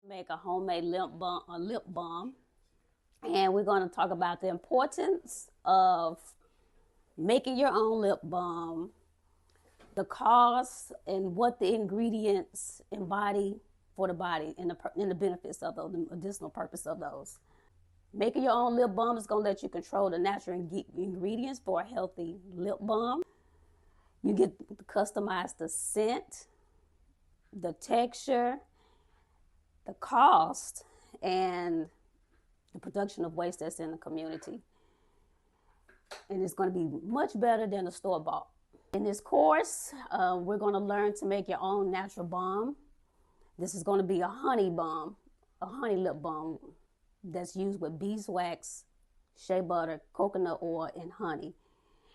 Make a homemade lip balm, and we're going to talk about the importance of making your own lip balm, the cost, and what the ingredients embody for the body, and the benefits of those, the medicinal purpose of those. Making your own lip balm is going to let you control the natural ingredients for a healthy lip balm. You get to customize the scent, the texture, the cost, and the production of waste that's in the community. And it's going to be much better than the store bought. In this course, we're going to learn to make your own natural balm. This is going to be a honey balm, a honey lip balm that's used with beeswax, shea butter, coconut oil, and honey.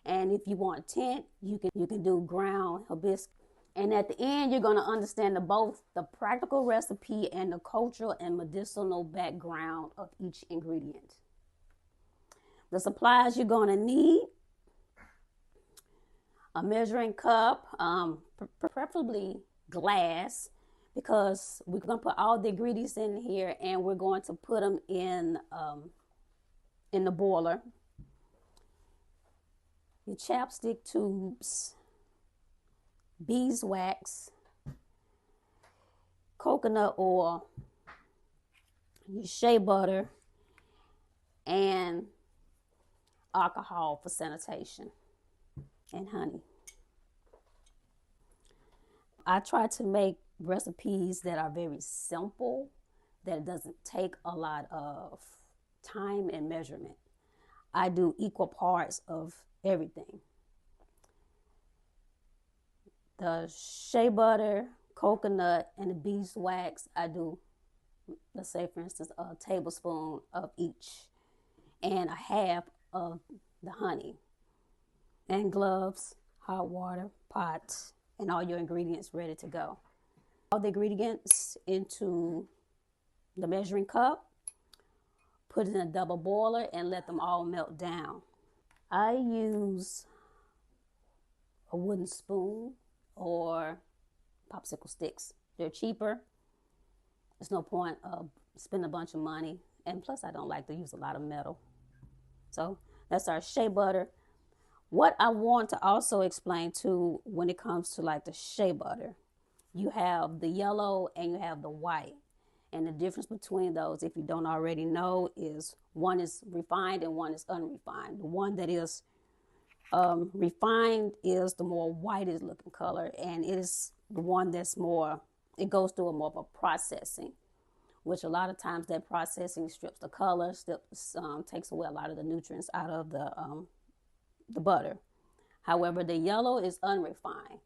And if you want tint, you can do ground hibiscus. And at the end, you're going to understand both the practical recipe and the cultural and medicinal background of each ingredient. The supplies you're going to need: a measuring cup, preferably glass, because we're going to put all the ingredients in here and we're going to put them in the boiler. Your chapstick tubes, beeswax, coconut oil, your shea butter, and alcohol for sanitation, and honey. I try to make recipes that are very simple, that doesn't take a lot of time and measurement. I do equal parts of everything. The shea butter, coconut, and the beeswax, I do, let's say for instance, a tablespoon of each, and a half of the honey. And gloves, hot water, pot, and all your ingredients ready to go. All the ingredients into the measuring cup, put it in a double boiler, and let them all melt down. I use a wooden spoon or popsicle sticks. They're cheaper. There's no point of spending a bunch of money, and plus I don't like to use a lot of metal. So that's our shea butter. What I want to also explain too, when it comes to like the shea butter, you have the yellow and you have the white. And the difference between those, if you don't already know, is one is refined and one is unrefined. The one that is refined is the more whitish looking color, and it is the one that's more, it goes through a more of a processing, which a lot of times that processing strips the color, takes away a lot of the nutrients out of the butter. However, the yellow is unrefined.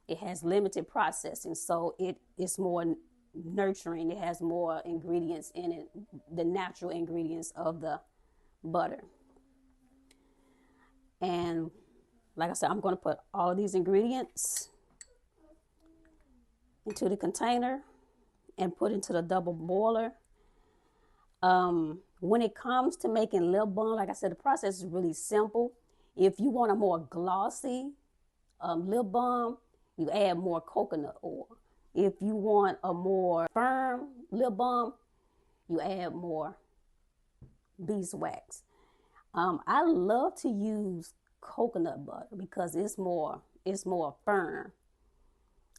It has limited processing, so it is more nurturing. It has more ingredients in it, the natural ingredients of the butter. And like I said, I'm going to put all of these ingredients into the container and put into the double boiler. When it comes to making lip balm, like I said, the process is really simple. If you want a more glossy lip balm, you add more coconut oil. If you want a more firm lip balm, you add more beeswax. I love to use coconut butter because it's more firm,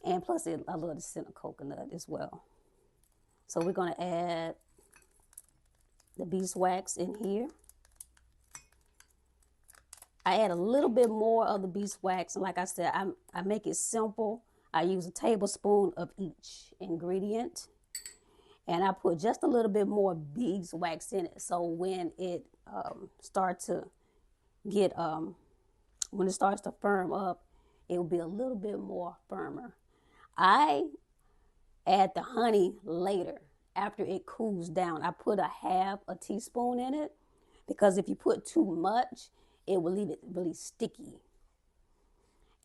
and plus I love the scent of coconut as well. So we're going to add the beeswax in here. I add a little bit more of the beeswax, and like I said, I make it simple. I use a tablespoon of each ingredient, and I put just a little bit more beeswax in it. So when it starts to firm up, it will be a little bit more firmer. I add the honey later after it cools down. I put a half a teaspoon in it because if you put too much, it will leave it really sticky.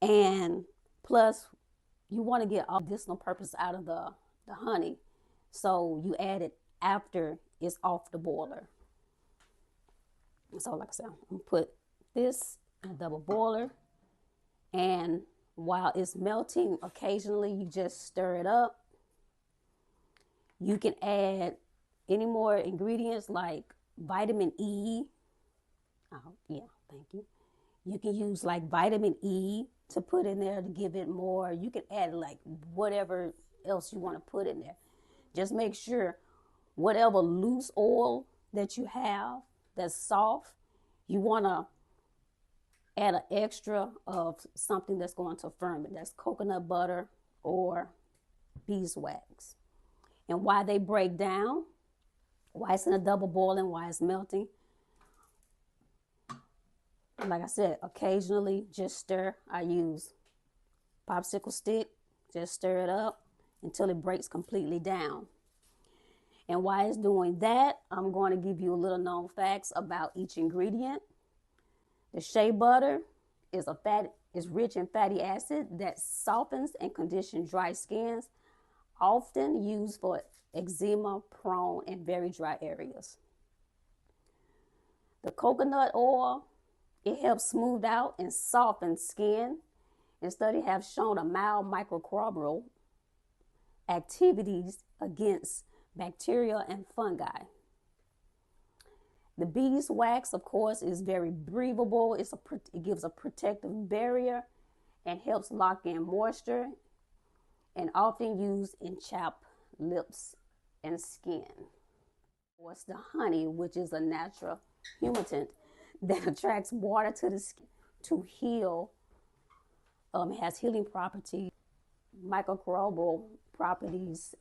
And plus, you want to get all medicinal purpose out of the honey. So you add it after it's off the boiler. So like I said, I'm going to put this in a double boiler. And while it's melting, occasionally you just stir it up. You can add any more ingredients like vitamin E. Oh, yeah, thank you. You can use like vitamin E to put in there to give it more. You can add like whatever else you want to put in there. Just make sure whatever loose oil that you have that's soft, you want to add an extra of something that's going to ferment. That's coconut butter or beeswax. And why they break down, why it's in a double boil and why it's melting. Like I said, occasionally just stir. I use popsicle stick, just stir it up until it breaks completely down. And why it's doing that, I'm going to give you a little known facts about each ingredient. The shea butter is rich in fatty acid that softens and conditions dry skins, often used for eczema prone and very dry areas. The coconut oil, it helps smooth out and soften skin, and studies have shown a mild microbial activities against bacteria and fungi. The beeswax, of course, is very breathable. It gives a protective barrier and helps lock in moisture, and often used in chapped lips and skin. What's the honey, which is a natural humectant that attracts water to the skin to heal. It has healing properties, microbial properties,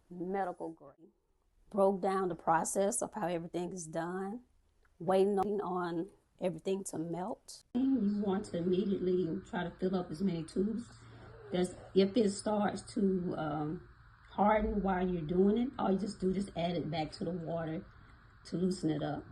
medical grade. Broke down the process of how everything is done, waiting on everything to melt. You want to immediately try to fill up as many tubes. If it starts to harden while you're doing it, all you just do is add it back to the water to loosen it up.